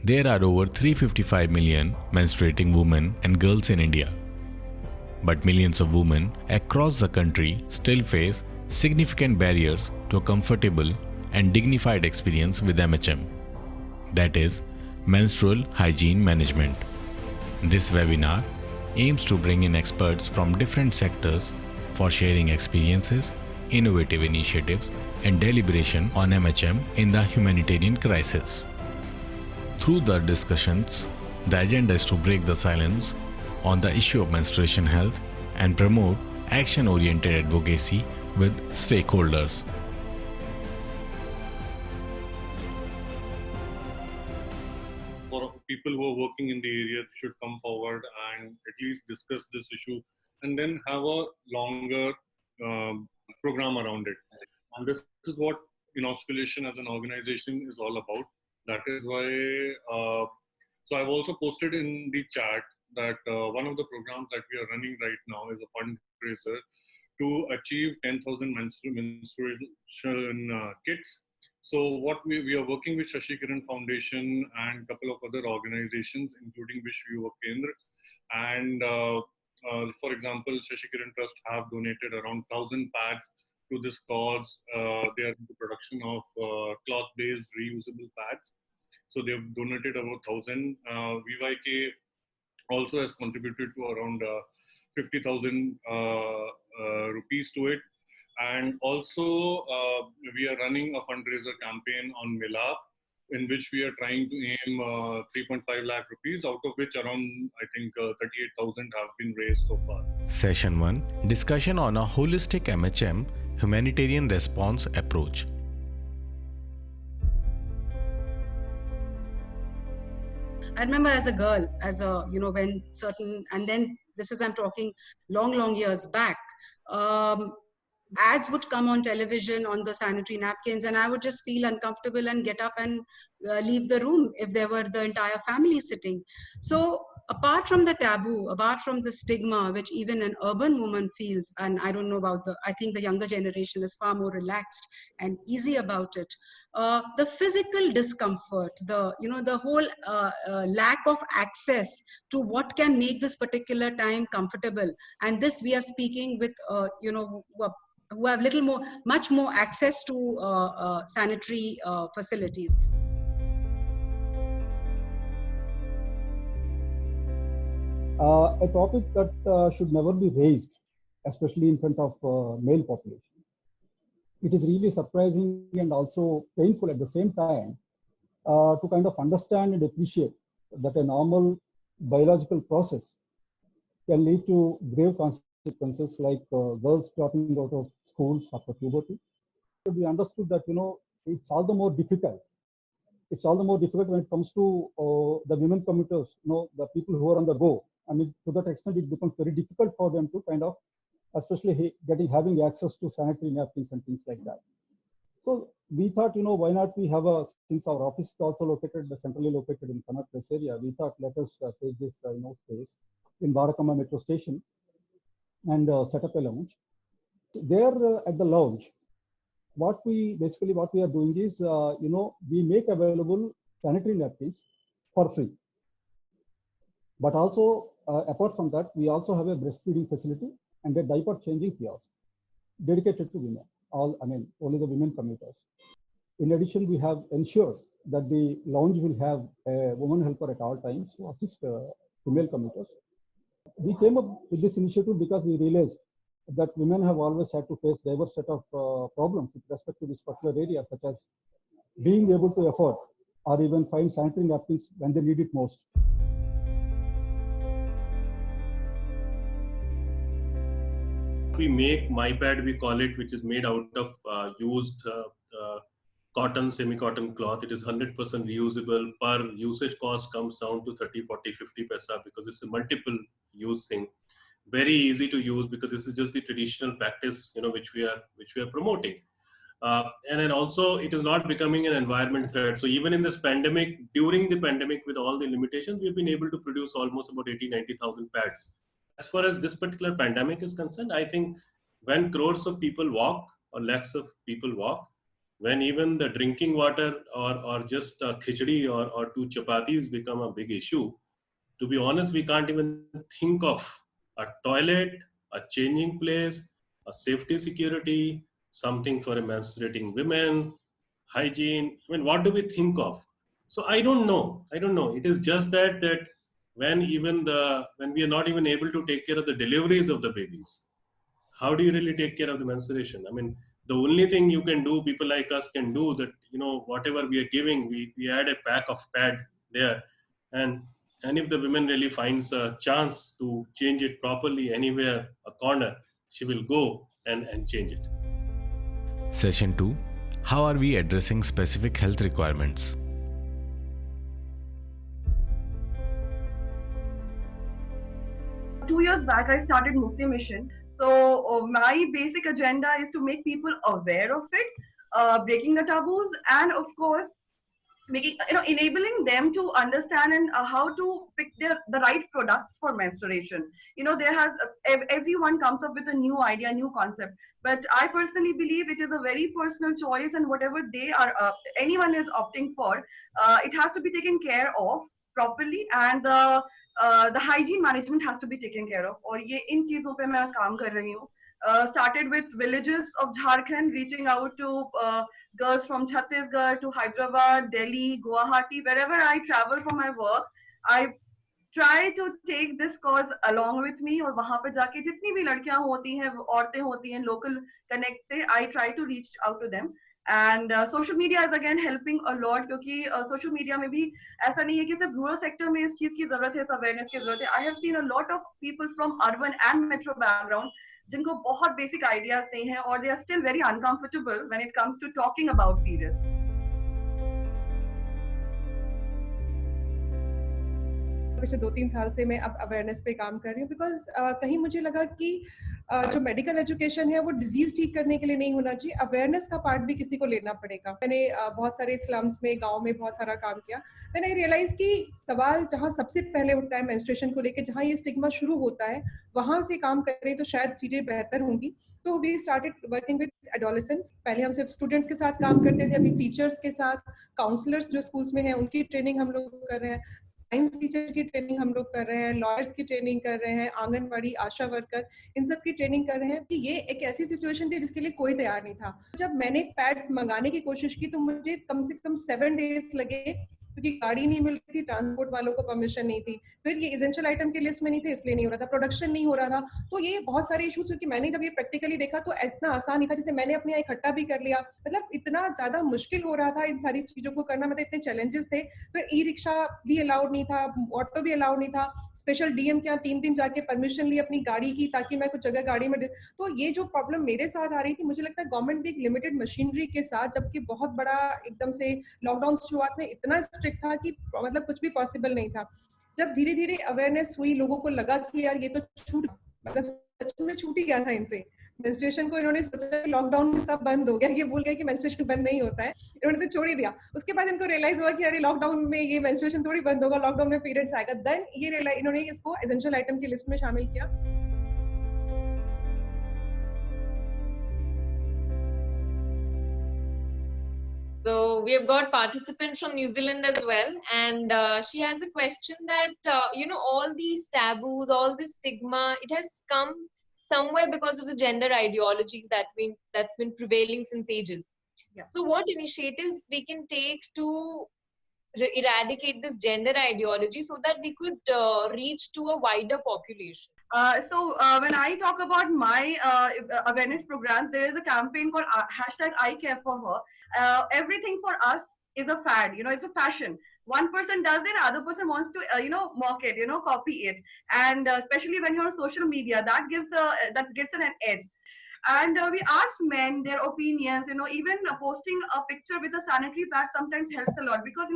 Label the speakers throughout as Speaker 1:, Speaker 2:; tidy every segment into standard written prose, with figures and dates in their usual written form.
Speaker 1: There are over 355 million menstruating women and girls in India. But millions of women across the country still face significant barriers to a comfortable and dignified experience with MHM. That is, menstrual hygiene management. This webinar aims to bring in experts from different sectors for sharing experiences, innovative initiatives, and deliberation on MHM in the humanitarian crisis. Through the discussions, the agenda is to break the silence on the issue of menstruation health and promote action-oriented advocacy with stakeholders.
Speaker 2: For people who are working in the area should come forward and at least discuss this issue and then have a longer program around it. And this is what Inoculation as an organization is all about. That is why, so I've also posted in the chat that one of the programs that we are running right now is a fundraiser to achieve 10,000 menstruation kits. So what we are working with Shashi Kiran Foundation and a couple of other organizations, including Vishwa Kendra. And for example, Shashi Kiran Trust have donated around 1,000 pads to this cause. They are in the production of cloth-based reusable pads. So they've donated about 1,000. VYK also has contributed to around 50,000 rupees to it. And also, we are running a fundraiser campaign on Milap, in which we are trying to aim 3.5 lakh rupees, out of which around, I think, 38,000 have been raised so far.
Speaker 1: Session 1, discussion on a holistic MHM humanitarian response approach.
Speaker 3: I remember as a girl, when certain, and then this is, I'm talking long years back, ads would come on television on the sanitary napkins, and I would just feel uncomfortable and get up and leave the room if there were the entire family sitting. So apart from the taboo, apart from the stigma, which even an urban woman feels, and I don't know about I think the younger generation is far more relaxed and easy about it. The physical discomfort, the whole lack of access to what can make this particular time comfortable. And this we are speaking with, who have much more access to sanitary facilities.
Speaker 4: A topic that should never be raised, especially in front of male population. It is really surprising and also painful at the same time to kind of understand and appreciate that a normal biological process can lead to grave consequences like girls dropping out of schools after puberty. We understood that, it's all the more difficult. It's all the more difficult when it comes to the women commuters, the people who are on the go. I mean, to that extent, it becomes very difficult for them to kind of, especially having access to sanitary napkins and things like that. So we thought, why not we have since our office is also centrally located in Kannada Press area, we thought let us take this, space in Varakama metro station and set up a lounge. There at the lounge, what we are doing is, we make available sanitary napkins for free. But also, apart from that, we also have a breastfeeding facility and a diaper changing kiosk dedicated to women. Only the women commuters. In addition, we have ensured that the lounge will have a woman helper at all times to assist female commuters. We came up with this initiative because we realized that women have always had to face diverse set of problems with respect to this particular area, such as being able to afford or even find sanitary napkins when they need it most.
Speaker 2: We make MyPad, we call it, which is made out of used cotton, semi-cotton cloth. It is 100% reusable. Per usage cost comes down to 30, 40, 50 paisa because it's a multiple use thing. Very easy to use because this is just the traditional practice, which we are promoting. And then also it is not becoming an environment threat. So even in this pandemic, during the pandemic, with all the limitations, we've been able to produce almost about 80-90,000 pads. As far as this particular pandemic is concerned, I think when crores of people walk or lakhs of people walk,
Speaker 5: when even the drinking water or just khichdi or two chapatis become a big issue, to be honest, we can't even think of a toilet, a changing place, a safety security, something for menstruating women, hygiene. I mean, what do we think of? So I don't know. I don't know. It is just that when we are not even able to take care of the deliveries of the babies, how do you really take care of the menstruation? I mean, the only thing you can do, people like us can do that, whatever we are giving, we add a pack of pad there. And if the woman really finds a chance to change it properly anywhere, a corner, she will go and change it.
Speaker 1: Session 2. How are we addressing specific health requirements?
Speaker 6: Two years back, I started Mukti Mission. So my basic agenda is to make people aware of it, breaking the taboos, and of course, enabling them to understand and how to pick the right products for menstruation. Everyone comes up with a new idea, new concept, but I personally believe it is a very personal choice, and whatever anyone is opting for, it has to be taken care of properly, and the hygiene management has to be taken care of. और ये इन चीजों पे मैं काम कर रही हूँ. Started with villages of Jharkhand, reaching out to girls from Chhattisgarh to Hyderabad, Delhi, Guwahati, wherever I travel for my work, I try to take this cause along with me. और वहाँ पे जाके जितनी भी लड़कियाँ होती हैं, औरतें होती हैं, local connect से, I try to reach out to them. And social media is again helping a lot, क्योंकि social media में भी ऐसा नहीं है कि सिर्फ rural sector में इस चीज की जरूरत है, इस awareness की जरूरत है. I have seen a lot of people from urban and metro background जिनको बहुत basic ideas नहीं है, और they are still very uncomfortable when it comes to talking about periods.
Speaker 7: पिछले 2-3 साल से मैं अब अवेयरनेस पे काम कर रही हूँ, बिकॉज कहीं मुझे लगा कि जो मेडिकल एजुकेशन है वो डिजीज ठीक करने के लिए नहीं होना चाहिए, अवेयरनेस का पार्ट भी किसी को लेना पड़ेगा. मैंने बहुत सारे स्लम्स में, गांव में बहुत सारा काम किया. देन आई रियलाइज कि सवाल जहाँ सबसे पहले उठता है मेंस्ट्रुएशन को लेकर, जहाँ ये स्टिग्मा शुरू होता है, वहां से काम करें तो शायद चीजें बेहतर होंगी. तो we started working with adolescents. पहले हम सिर्फ स्टूडेंट्स के साथ काम करते थे, अभी टीचर्स के साथ, काउंसलर्स जो स्कूल्स में हैं उनकी ट्रेनिंग हम लोग कर रहे हैं, साइंस टीचर की ट्रेनिंग हम लोग कर रहे हैं, लॉयर्स की ट्रेनिंग कर रहे हैं, आंगनबाड़ी आशा वर्कर, इन सब की ट्रेनिंग कर रहे हैं. कि ये एक ऐसी सिचुएशन थी जिसके लिए कोई तैयार नहीं था. जब मैंने पैड्स मंगाने की कोशिश की तो मुझे कम से कम 7 डेज लगे, क्योंकि गाड़ी नहीं मिल रही थी, ट्रांसपोर्ट वालों को परमिशन नहीं थी, फिर ये एसेंशियल आइटम की लिस्ट में नहीं थे इसलिए नहीं हो रहा था, प्रोडक्शन नहीं हो रहा था. तो ये बहुत सारे इश्यूज, क्योंकि मैंने जब ये प्रैक्टिकली देखा तो इतना आसान नहीं था, जैसे मैंने अपने यहाँ इकट्ठा भी कर लिया. मतलब इतना ज्यादा मुश्किल हो रहा था इन सारी चीजों को करना, मतलब इतने चैलेंजेस थे. फिर ई रिक्शा भी अलाउड नहीं था, ऑटो भी अलाउड नहीं था, स्पेशल डीएम के यहाँ 3 दिन जाके परमिशन ली अपनी गाड़ी की, ताकि मैं कुछ जगह गाड़ी में. तो ये जो प्रॉब्लम मेरे साथ आ रही थी, मुझे लगता है गवर्नमेंट भी एक लिमिटेड मशीनरी के साथ, जबकि बहुत बड़ा एकदम से लॉकडाउन शुरुआत में इतना स्ट्रिक्ट था कि मतलब कुछ भी पॉसिबल नहीं था. जब धीरे धीरे अवेयरनेस हुई, लोगों को लगा कि यार ये तो छूट, मतलब सच में छूट ही गया था इनसे. मेंस्ट्रुएशन को इन्होंने सोचा कि लॉकडाउन में सब बंद हो गया, ये भूल गए कि मेंस्ट्रुएशन बंद नहीं होता है, इन्होंने तो छोड़ ही दिया. उसके बाद इनको रियलाइज हुआ कि अरे लॉकडाउन में ये मेंस्ट्रुएशन थोड़ी बंद होगा, लॉकडाउन में पीरियड्स आएगा. देन ये इन्होंने इसको एसेंशियल आइटम की लिस्ट में शामिल किया.
Speaker 8: So we have got participants from New Zealand as well, and she has a question that all these taboos, all this stigma, it has come somewhere because of the gender ideologies that's been prevailing since ages.
Speaker 6: Yeah.
Speaker 8: So what initiatives we can take to eradicate this gender ideology so that we could reach to a wider population?
Speaker 6: So when I talk about my awareness programs, there is a campaign called #ICareForHer. Everything for us is a fad, it's a fashion. One person does it, other person wants to, mock it, copy it. And especially when you're on social media, that gives an edge. And we ask men their opinions, even posting a picture with a sanitary pad sometimes helps a lot, because,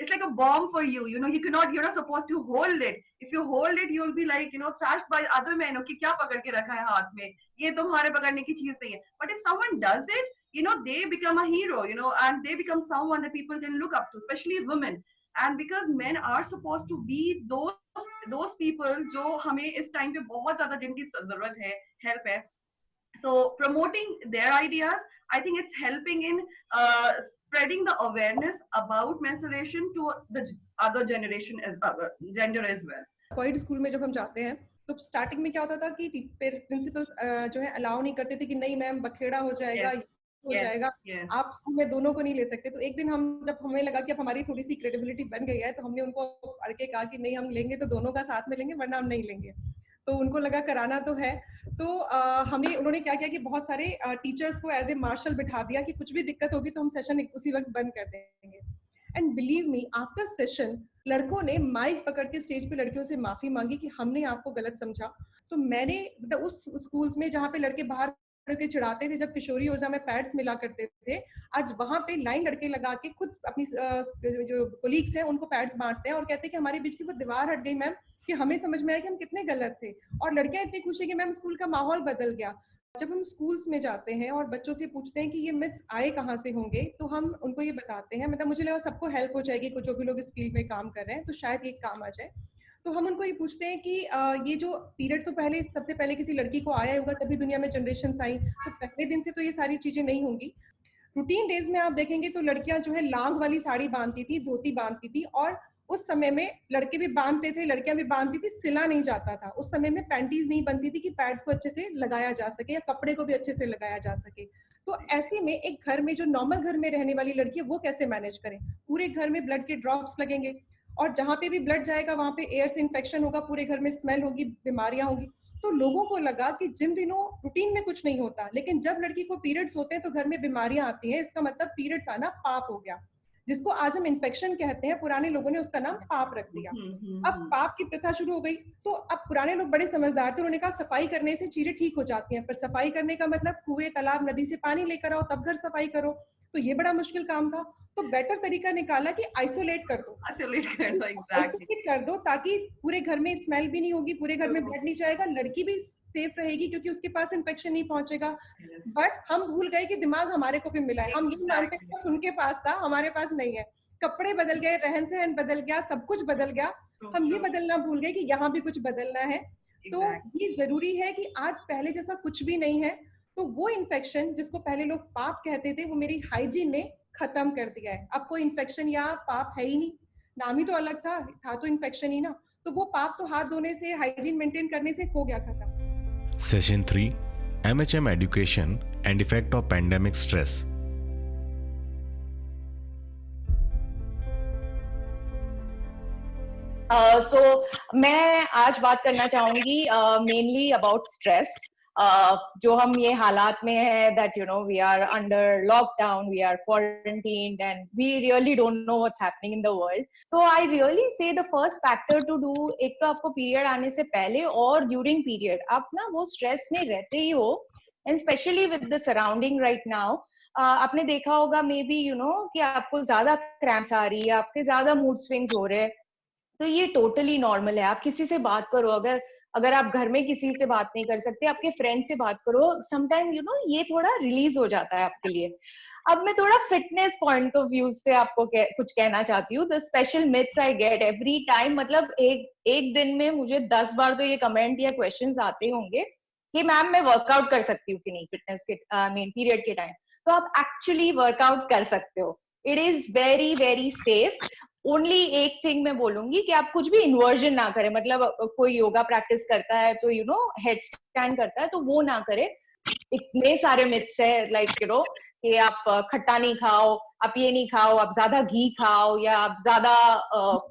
Speaker 6: it's like a bomb for you. You're not supposed to hold it. If you hold it, you'll be like, thrashed by other men. Okay, kya pakad ke rakha hai haath mein? Ye tumhare pakadne ki cheez nahi hai. But if someone does it, they become a hero, and they become someone that people can look up to, especially women. And because men are supposed to be those people जो हमें इस time पे बहुत ज्यादा जिनकी जरूरत है, help है. So promoting their ideas, I think it's helping in spreading the awareness about menstruation to the other generation as gender as well.
Speaker 7: Covid school में जब हम जाते हैं तो स्टार्टिंग में क्या होता था कि प्रिंसिपल्स जो है अलाउ नहीं करते थे कि नहीं मैम बखेड़ा हो जाएगा, हो जाएगा, आप स्कूल में दोनों को नहीं ले सकते। तो एक दिन जब हमें लगा कि अब हमारी थोड़ी सी क्रेडिबिलिटी बन गई है तो हमने उनको पढ़ के कहा कि नहीं हम लेंगे तो दोनों का साथ में लेंगे वरना हम नहीं लेंगे। तो उनको लगा कराना तो है। तो उन्होंने क्या किया कि बहुत सारे टीचर्स को एज ए मार्शल बिठा दिया कि कुछ भी दिक्कत होगी तो हम सेशन उसी वक्त बंद कर देंगे। And believe me after session लड़कों ने माइक पकड़ के स्टेज पे लड़कियों से माफी मांगी कि हमने आपको गलत समझा। तो मैंने उस स्कूल्स में जहाँ पे लड़के बाहर के चिढ़ाते थे जब किशोरी योजना में पैड्स मिला करते थे, आज वहां पे लाइन लड़के लगा के खुद अपनी जो कोलीग्स हैं उनको पैड्स बांटते हैं और कहते हैं कि हमारे बीच की वो दीवार हट गई मैम कि हमें समझ में आया कि हम कितने गलत थे। और लड़कियां इतनी खुश है कि मैम स्कूल का माहौल बदल गया। जब हम स्कूल्स में जाते हैं और बच्चों से पूछते हैं कि ये मिथ्स आए कहाँ से होंगे तो हम उनको ये बताते हैं, मतलब मुझे लगा सबको हेल्प हो जाएगी, कुछ जो भी लोग इस फील्ड में काम कर रहे हैं तो शायद ये काम आ जाए। तो हम उनको ये पूछते हैं कि ये जो पीरियड तो पहले सबसे पहले किसी लड़की को आया होगा तभी दुनिया में जनरेशन आई, तो पहले दिन से तो ये सारी चीजें नहीं होंगी। रूटीन डेज में आप देखेंगे तो लड़कियां जो है लांग वाली साड़ी बांधती थी, धोती बांधती थी, और उस समय में लड़के भी बांधते थे, लड़कियां भी बांधती थी, सिला नहीं जाता था। उस समय में पैंटीज नहीं बनती थी कि पैड्स को अच्छे से लगाया जा सके या कपड़े को भी अच्छे से लगाया जा सके। तो ऐसे में एक घर में जो नॉर्मल घर में रहने वाली लड़की है वो कैसे मैनेज करें? पूरे घर में ब्लड के ड्रॉप्स लगेंगे और जहां पे भी ब्लड जाएगा वहां पे एयर से इन्फेक्शन होगा, पूरे घर में स्मेल होगी, बीमारियां होंगी। तो लोगों को लगा कि जिन दिनों रूटीन में कुछ नहीं होता, लेकिन जब लड़की को पीरियड्स होते हैं तो घर में बीमारियां आती हैं, इसका मतलब पीरियड्स आना पाप हो गया, जिसको आज हम इन्फेक्शन कहते हैं। पुराने लोगों ने उसका नाम पाप रख दिया। अब पाप की प्रथा शुरू हो गई। तो अब पुराने लोग बड़े समझदार थे, उन्होंने कहा सफाई करने से चीजें ठीक हो जाती हैं, पर सफाई करने का मतलब कुएं, तालाब, नदी से पानी लेकर आओ तब घर सफाई करो, तो ये बड़ा मुश्किल काम था। तो बेटर तरीका निकाला कि आइसोलेट कर दो, आइसोलेट कर दो ताकि पूरे घर में स्मेल भी नहीं होगी, पूरे घर में ब्लड नहीं जाएगा, लड़की भी सेफ रहेगी क्योंकि उसके पास इन्फेक्शन नहीं पहुंचेगा। बट हम भूल गए कि दिमाग हमारे को भी मिला है, हम ये मानते हैं कि उनके पास था, हमारे पास नहीं है। कपड़े बदल गए, रहन सहन बदल गया, सब कुछ बदल गया, हम ये बदलना भूल गए कि यहाँ भी कुछ बदलना है। तो ये जरूरी है कि आज पहले जैसा कुछ भी नहीं है। तो वो इन्फेक्शन जिसको पहले लोग पाप कहते थे वो मेरी हाइजीन ने खत्म कर दिया है। अब कोई इन्फेक्शन या पाप है ही नहीं, नाम ही तो अलग था तो इन्फेक्शन ही ना। तो वो पाप तो हाथ धोने से, हाइजीन मेंटेन करने से हो गया खत्म।
Speaker 1: Session 3 MHM Education and Effect of Pandemic Stress.
Speaker 9: मैं आज बात करना चाहूंगी मेनली अबाउट स्ट्रेस। जो हम ये हालात में है that you know we are under lockdown, we are quarantined and we really don't know what's happening in the world. So I really say the first factor to do, एक तो आपको period आने से पहले और ड्यूरिंग पीरियड आप ना वो स्ट्रेस में रहते ही हो, and specially with the surrounding right now. आपने देखा होगा मे बी यू नो कि आपको ज्यादा क्रैम्प्स आ रही है, आपके ज्यादा मूड स्विंग्स हो रहे हैं, तो ये टोटली नॉर्मल है। आप किसी से बात करो, अगर आप घर में किसी से बात नहीं कर सकते, आपके फ्रेंड से बात करो, समटाइम यू नो ये थोड़ा रिलीज हो जाता है आपके लिए। अब मैं थोड़ा फिटनेस पॉइंट ऑफ व्यू से आपको कुछ कहना चाहती हूँ। The special myths I get every time, मतलब एक दिन में मुझे 10 बार तो ये कमेंट या क्वेश्चंस आते होंगे कि मैम मैं वर्कआउट कर सकती हूँ कि नहीं फिटनेस के पीरियड के टाइम। तो आप एक्चुअली वर्कआउट कर सकते हो, it is very very safe. Only एक थिंग मैं बोलूंगी कि आप कुछ भी इन्वर्जन ना करें, मतलब कोई योगा प्रैक्टिस करता है तो यू नो हेड स्टैंड करता है तो वो ना करे। इतने सारे मिथ्स है लाइक यू नो कि आप खट्टा नहीं खाओ, आप ये नहीं खाओ, आप ज्यादा घी खाओ, या आप ज्यादा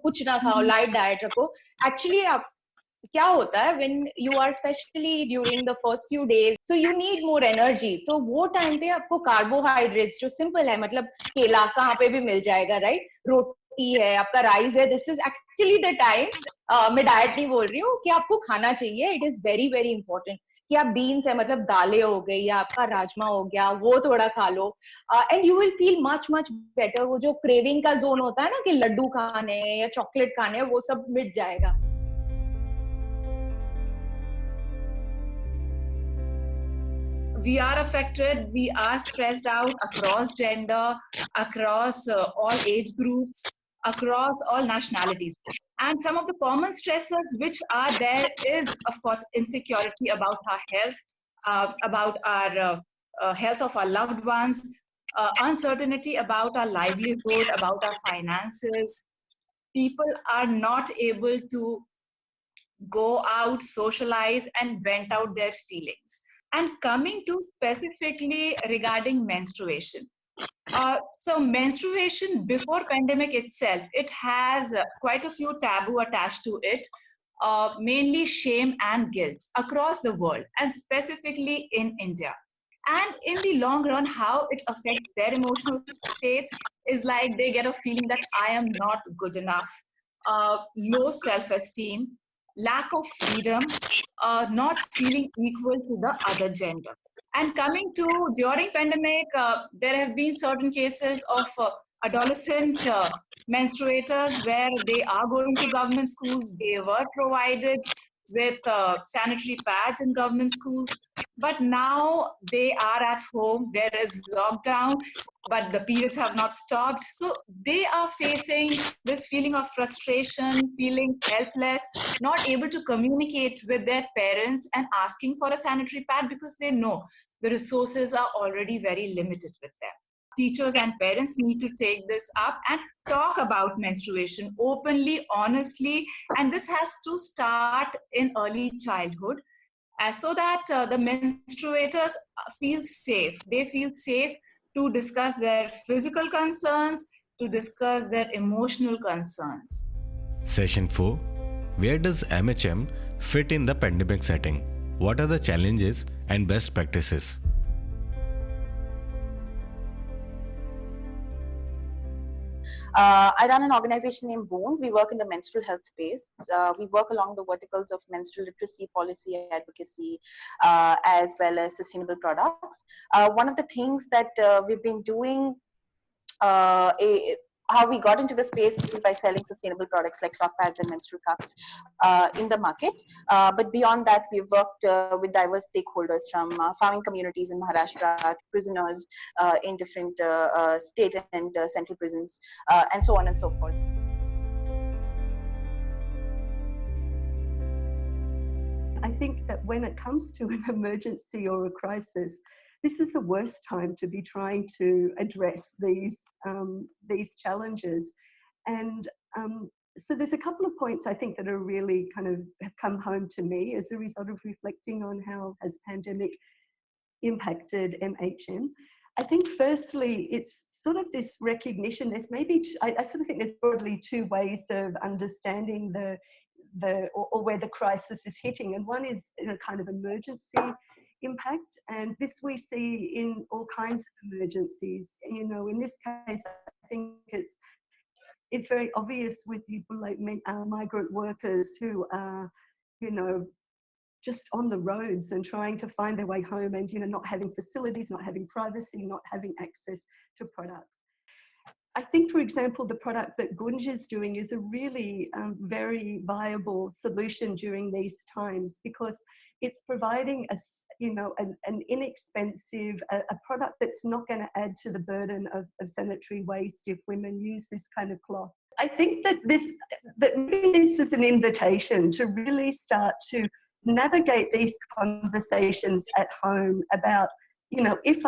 Speaker 9: कुछ ना खाओ, लाइट डाइट रखो। एक्चुअली आप क्या होता है when you are specially during the first few days, so you need more energy. तो वो टाइम पे आपको कार्बोहाइड्रेट्स जो सिंपल है, मतलब केला कहाँ पे भी मिल जाएगा, राइट, रोटी है, आपका राइस है, this is actually the time. मैं डाइट नहीं बोल रही हूँ, कि आपको खाना चाहिए, it is very very important. कि आप बीन्स है, मतलब दालें हो गई या आपका राजमा हो गया, वो थोड़ा खा लो, and you will feel much much better. वो जो क्रेविंग का जोन होता है ना कि लड्डू खाने या चॉकलेट खाने, वो सब मिट जाएगा।
Speaker 10: We are affected, we are stressed out across gender, across all age groups, across all nationalities. And some of the common stressors which are there is, of course, insecurity about our health, about our health of our loved ones, uncertainty about our livelihood, about our finances. People are not able to go out, socialize, and vent out their feelings. And coming to specifically regarding menstruation. So menstruation before pandemic itself, it has quite a few taboo attached to it, mainly shame and guilt across the world and specifically in India. And in the long run, how it affects their emotional states is like they get a feeling that I am not good enough, low self-esteem, lack of freedom, not feeling equal to the other gender. And coming to during pandemic, there have been certain cases of adolescent menstruators where they are going to government schools. They were provided with sanitary pads in government schools, but now they are at home. There is lockdown, but the periods have not stopped. So they are facing this feeling of frustration, feeling helpless, not able to communicate with their parents and asking for a sanitary pad because they know the resources are already very limited with them. Teachers and parents need to take this up and talk about menstruation openly, honestly, and this has to start in early childhood so that the menstruators feel safe. They feel safe to discuss their physical concerns, to discuss their emotional concerns.
Speaker 1: Session 4. Where does MHM fit in the pandemic setting? What are the challenges and best practices?
Speaker 11: I run an organization named Bones. We work in the menstrual health space. We work along the verticals of menstrual literacy, policy advocacy, as well as sustainable products. One of the things that we've been doing, how we got into the space is by selling sustainable products like cloth pads and menstrual cups in the market. But beyond that, we've worked with diverse stakeholders from farming communities in Maharashtra, prisoners in different state and central prisons, and so on and so forth.
Speaker 12: I think that when it comes to an emergency or a crisis, this is the worst time to be trying to address these challenges. And so there's a couple of points I think that are really kind of have come home to me as a result of reflecting on how has pandemic impacted MHM. I think firstly, it's sort of this recognition. There's maybe, I sort of think there's broadly two ways of understanding or where the crisis is hitting. And one is in a kind of emergency impact. And this we see in all kinds of emergencies. You know, in this case, I think it's very obvious with people like migrant workers who are, you know, just on the roads and trying to find their way home and, you know, not having facilities, not having privacy, not having access to products. I think, for example, the product that Gunj is doing is a really very viable solution during these times because it's providing an inexpensive, a product that's not going to add to the burden of sanitary waste if women use this kind of cloth. I think that maybe this is an invitation to really start to navigate these conversations at home about, you know, if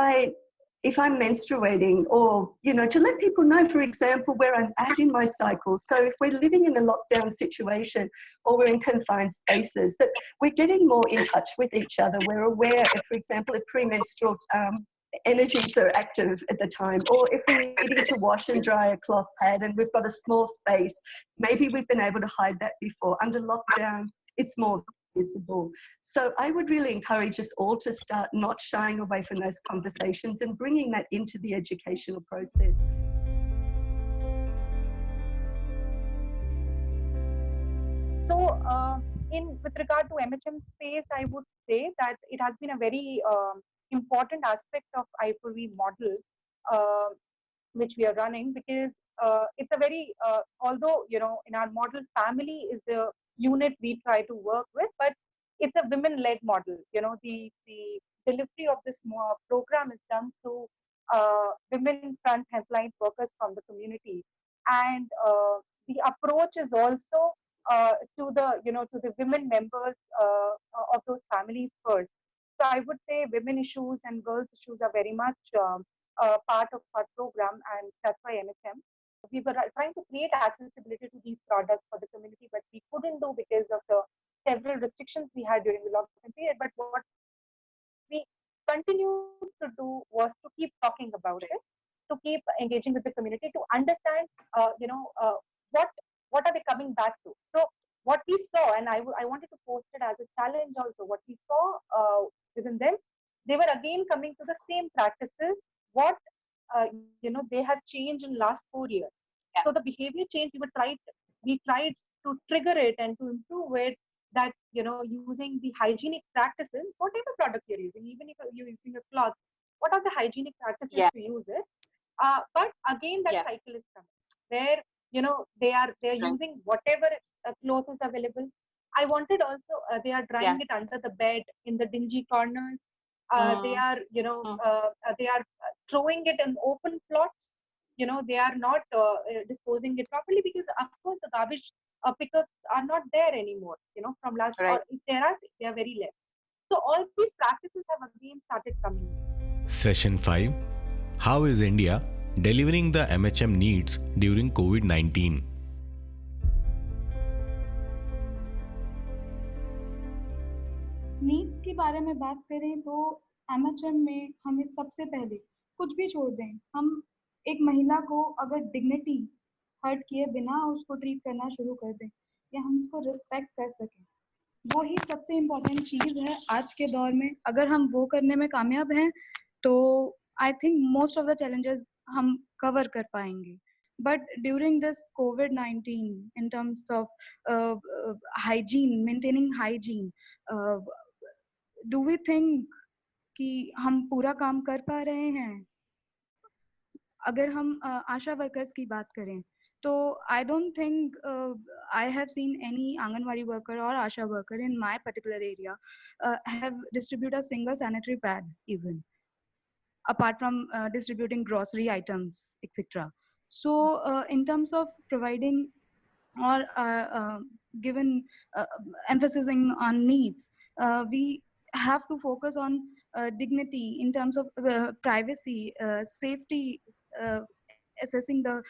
Speaker 12: I'm menstruating, or, you know, to let people know, for example, where I'm at in my cycle. So if we're living in a lockdown situation or we're in confined spaces, that we're getting more in touch with each other. We're aware if, for example, if premenstrual energies are active at the time, or if we're needing to wash and dry a cloth pad and we've got a small space, maybe we've been able to hide that before. Under lockdown, it's more visible. So I would really encourage us all to start not shying away from those conversations and bringing that into the educational process.
Speaker 13: So with regard to MHM space, I would say that it has been a very important aspect of I4V model which we are running, because it's a very, although, you know, in our model, family is the unit we try to work with, but it's a women-led model. You know, the delivery of this program is done through women frontline workers from the community, and the approach is also to the women members of those families first. So I would say women issues and girls issues are very much part of our program, and that's why MHM. We were trying to create accessibility to these products for the community, but we couldn't do because of the several restrictions we had during the lockdown period. But what we continued to do was to keep talking about it, to keep engaging with the community, to understand, what are they coming back to. So what we saw, and I wanted to post it as a challenge also. What we saw within them, they were again coming to the same practices. What they have changed in last 4 years.
Speaker 11: Yeah.
Speaker 13: So the behavior change we tried to trigger it and to improve it. That using the hygienic practices, whatever product you're using, even if you're using a cloth, what are the hygienic practices
Speaker 11: Yeah.
Speaker 13: to use it? But again, that
Speaker 11: Yeah.
Speaker 13: cycle is coming where they're
Speaker 11: Right.
Speaker 13: using whatever cloth is available. I wanted also they are drying
Speaker 11: Yeah.
Speaker 13: it under the bed in the dingy corners. They are they are throwing it in open plots. They are not disposing it properly, because of course the garbage pickups are not there anymore. From last,
Speaker 11: Right.
Speaker 13: or if there are, they are very less. So all these practices have again started coming in.
Speaker 1: Session 5. How is India delivering the MHM needs during COVID-19?
Speaker 14: Needs के बारे में बात करें तो MHM में हमें सबसे पहले कुछ भी छोड़ दें, हम एक महिला को अगर डिग्निटी हर्ट किए बिना उसको ट्रीट करना शुरू कर दें या हम उसको रिस्पेक्ट कर सकें, वो ही सबसे इम्पोर्टेंट चीज़ है आज के दौर में. अगर हम वो करने में कामयाब हैं तो I think most of the challenges हम कवर कर पाएंगे. But during this COVID-19, in terms of hygiene, maintaining hygiene, do we think कि हम पूरा काम कर पा रहे हैं? अगर हम आशा वर्कर्स की बात करें तो I don't think I have seen any Anganwadi worker or Asha worker in my particular area have distributed a single sanitary pad even, apart from distributing grocery items, etc. So in terms of providing or given emphasizing on needs, we have to focus on dignity in terms of privacy, safety, assessing the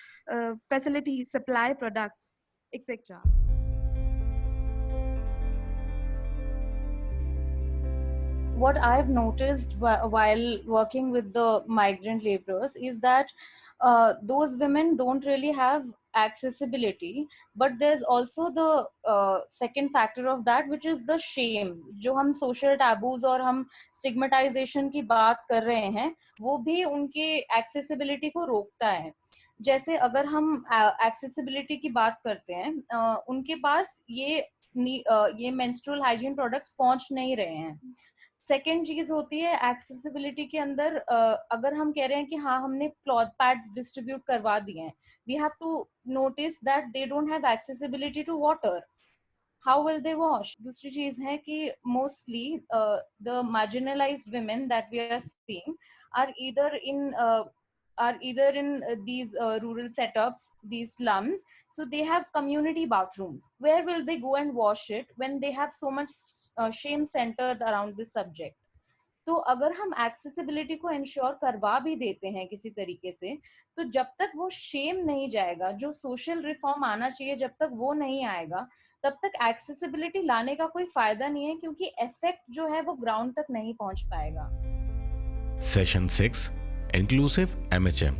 Speaker 14: facility, supply products, etc.
Speaker 9: What I've noticed while working with the migrant laborers is that those women don't really have accessibility, but there's also the second factor of that, which is the shame. जो हम social taboos और हम stigmatization की बात कर रहे हैं, वो भी उनके accessibility को रोकता है. जैसे अगर हम accessibility की बात करते हैं, उनके पास ये menstrual hygiene products पहुंच नहीं रहे हैं. सेकेंड चीज होती है एक्सेसिबिलिटी के अंदर, अगर हम कह रहे हैं कि हाँ हमने क्लॉथ पैड्स डिस्ट्रीब्यूट करवा दिए हैं, we have to notice that they don't have accessibility to water. How will they wash? दूसरी चीज है कि mostly the marginalised women that we are seeing are either in these rural setups, these slums, so they have community bathrooms. Where will they go and wash it when they have so much shame centered around this subject? तो अगर हम accessibility को ensure करवा भी देते हैं किसी तरीके से, तो जब तक वो shame नहीं जाएगा, जो social reform आना चाहिए जब तक वो नहीं आएगा, तब तक accessibility लाने का कोई फायदा नहीं है, क्योंकि effect जो है वो ground तक नहीं पहुंच पाएगा.
Speaker 1: Session 6. Inclusive MHM.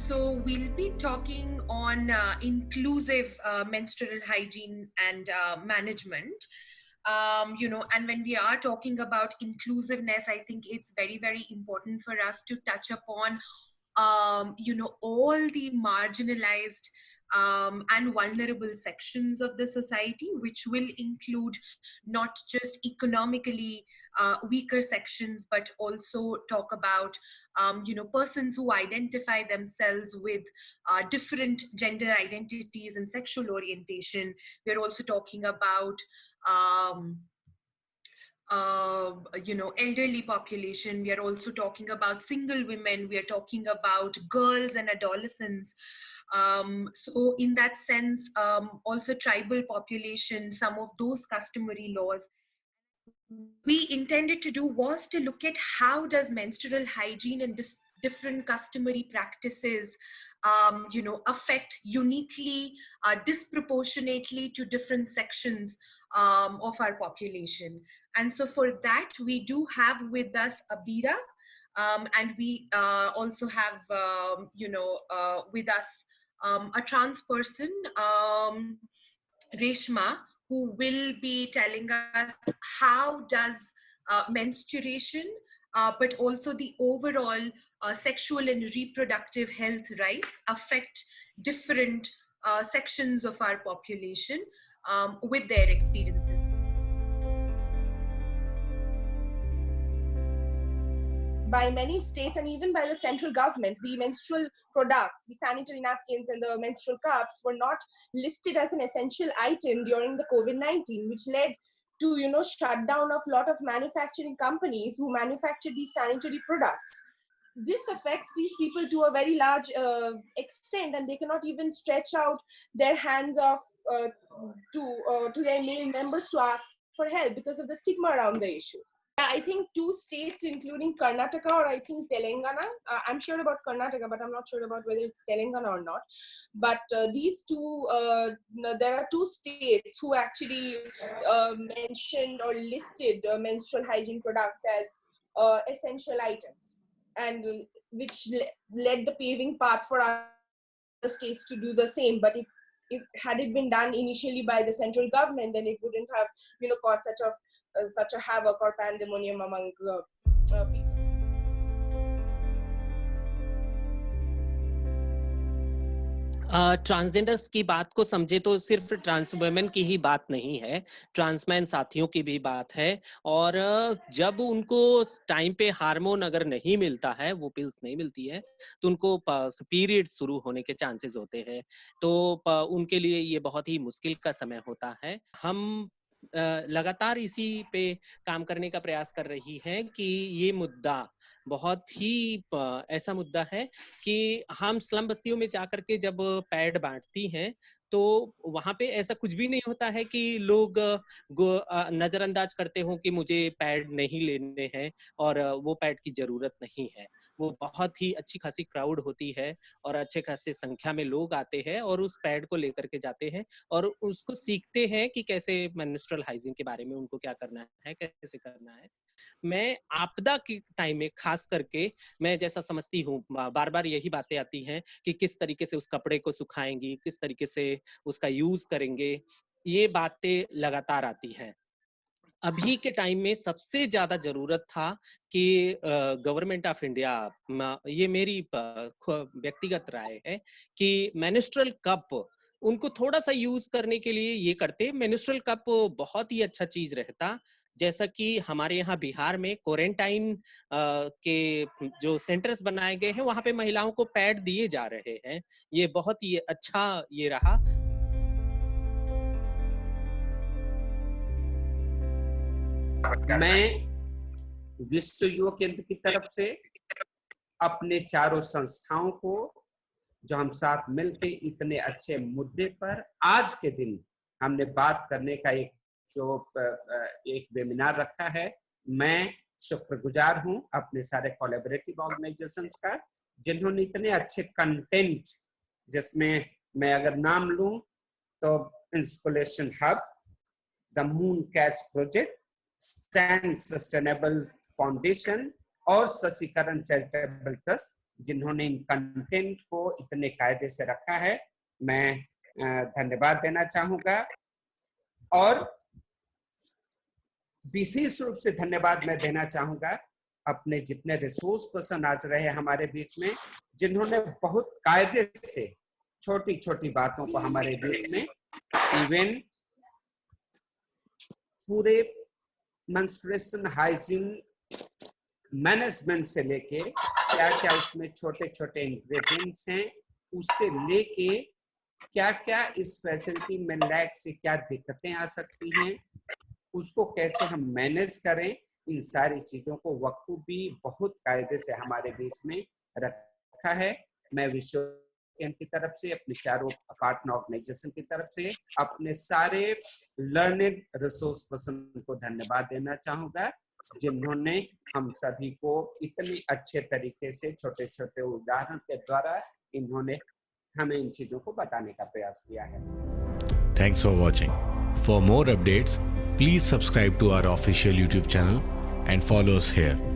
Speaker 15: So we'll be talking on inclusive menstrual hygiene and management. And when we are talking about inclusiveness, I think it's very, very important for us to touch upon all the marginalized and vulnerable sections of the society, which will include not just economically weaker sections, but also talk about persons who identify themselves with different gender identities and sexual orientation. We're also talking about elderly population. We are also talking about single women. We are talking about girls and adolescents. So in that sense, also tribal population, some of those customary laws we intended to do was to look at how does menstrual hygiene and different customary practices affect uniquely, disproportionately to different sections of our population. And so for that, we do have with us Abira, and we also have, with us a trans person, Reshma, who will be telling us how does menstruation, but also the overall sexual and reproductive health rights affect different sections of our population with their experiences.
Speaker 16: By many states and even by the central government, the menstrual products, the sanitary napkins and the menstrual cups were not listed as an essential item during the COVID-19, which led to, shutdown of a lot of manufacturing companies who manufacture these sanitary products. This affects these people to a very large extent, and they cannot even stretch out their hands off to their male members to ask for help because of the stigma around the issue. I think 2 states, including Karnataka or I think Telangana. I'm sure about Karnataka, but I'm not sure about whether it's Telangana or not. But these two, there are 2 states who actually mentioned or listed menstrual hygiene products as essential items, and which led the paving path for other states to do the same. But if had it been done initially by the central government, then it wouldn't have caused such a havoc or pandemonium among people.
Speaker 17: Transgenders की बात को समझे तो सिर्फ trans women की ही बात नहीं है, ट्रांसमैन साथियों की भी बात है। और जब उनको टाइम पे हार्मोन अगर नहीं मिलता है, वो पिल्स नहीं मिलती है, तो उनको पीरियड शुरू होने के चांसेस होते हैं। तो उनके लिए ये बहुत ही मुश्किल का समय होता है। हम लगातार इसी पे काम करने का प्रयास कर रही हैं कि ये मुद्दा बहुत ही ऐसा मुद्दा है कि हम स्लम बस्तियों में जाकर के जब पैड बांटती हैं तो वहां पे ऐसा कुछ भी नहीं होता है कि लोग नजरअंदाज करते हो कि मुझे पैड नहीं लेने हैं और वो पैड की जरूरत नहीं है। वो बहुत ही अच्छी खासी क्राउड होती है और अच्छे खासे संख्या में लोग आते हैं और उस पैड को लेकर के जाते हैं और उसको सीखते हैं कि कैसे मेंस्ट्रुअल हाइजीन के बारे में उनको क्या करना है, कैसे करना है। मैं आपदा के टाइम में खास करके मैं जैसा समझती हूँ, बार बार यही बातें आती हैं कि किस तरीके से उस कपड़े को सुखाएंगी, किस तरीके से उसका यूज करेंगे, ये बातें लगातार आती हैं। अभी के टाइम में सबसे ज्यादा जरूरत था कि गवर्नमेंट ऑफ इंडिया, ये मेरी व्यक्तिगत राय है कि मेंस्ट्रुअल कप उनको थोड़ा सा यूज करने के लिए ये करते। मेंस्ट्रुअल कप बहुत ही अच्छा चीज रहता, जैसा कि हमारे यहाँ बिहार में क्वारंटाइन के जो सेंटर्स बनाए गए हैं वहां पे महिलाओं को पैड दिए जा रहे हैं। ये बहुत ही अच्छा ये रहा।
Speaker 18: मैं विश्व युवा केंद्र की तरफ से अपने चारों संस्थाओं को, जो हम साथ मिलकर इतने अच्छे मुद्दे पर आज के दिन हमने बात करने का एक वेबिनार रखा है, मैं शुक्रगुजार हूं अपने सारे कोलैबोरेटिव ऑर्गेनाइजेशंस का, जिन्होंने इतने अच्छे कंटेंट, जिसमें मैं अगर नाम लूं तो inspiration hub, the moon catch project, stand sustainable foundation और शशिकरण चैरिटेबल ट्रस्ट, जिन्होंने इन कंटेंट को इतने कायदे से रखा है, मैं धन्यवाद देना चाहूंगा। और विशेष रूप से धन्यवाद मैं देना चाहूंगा अपने जितने रिसोर्स पर्सन आज रहे हमारे बीच में, जिन्होंने बहुत कायदे से छोटी छोटी बातों को हमारे बीच में, इवन पूरे मेंस्ट्रुएशन हाइजीन मैनेजमेंट से लेके क्या क्या उसमें छोटे छोटे इंग्रेडिएंट्स हैं, उससे लेके क्या क्या इस फैसिलिटी में लैग से क्या दिक्कतें आ सकती हैं, उसको कैसे हम मैनेज करें, इन सारी चीजों को वक्फ भी बहुत कायदे से हमारे बीच में रखा है। मैं विश्व बैंक की तरफ से, अपने चारों पार्टनर ऑर्गेनाइजेशन की तरफ से, अपने सारे लर्निंग रिसोर्स पर्सन को धन्यवाद देना चाहूंगा, जिन्होंने हम सभी को इतने अच्छे तरीके से छोटे छोटे उदाहरण के द्वारा इन्होंने हमें इन चीजों को बताने का प्रयास किया है।
Speaker 1: Thanks for watching. For more updates, please subscribe to our official YouTube channel and follow us here.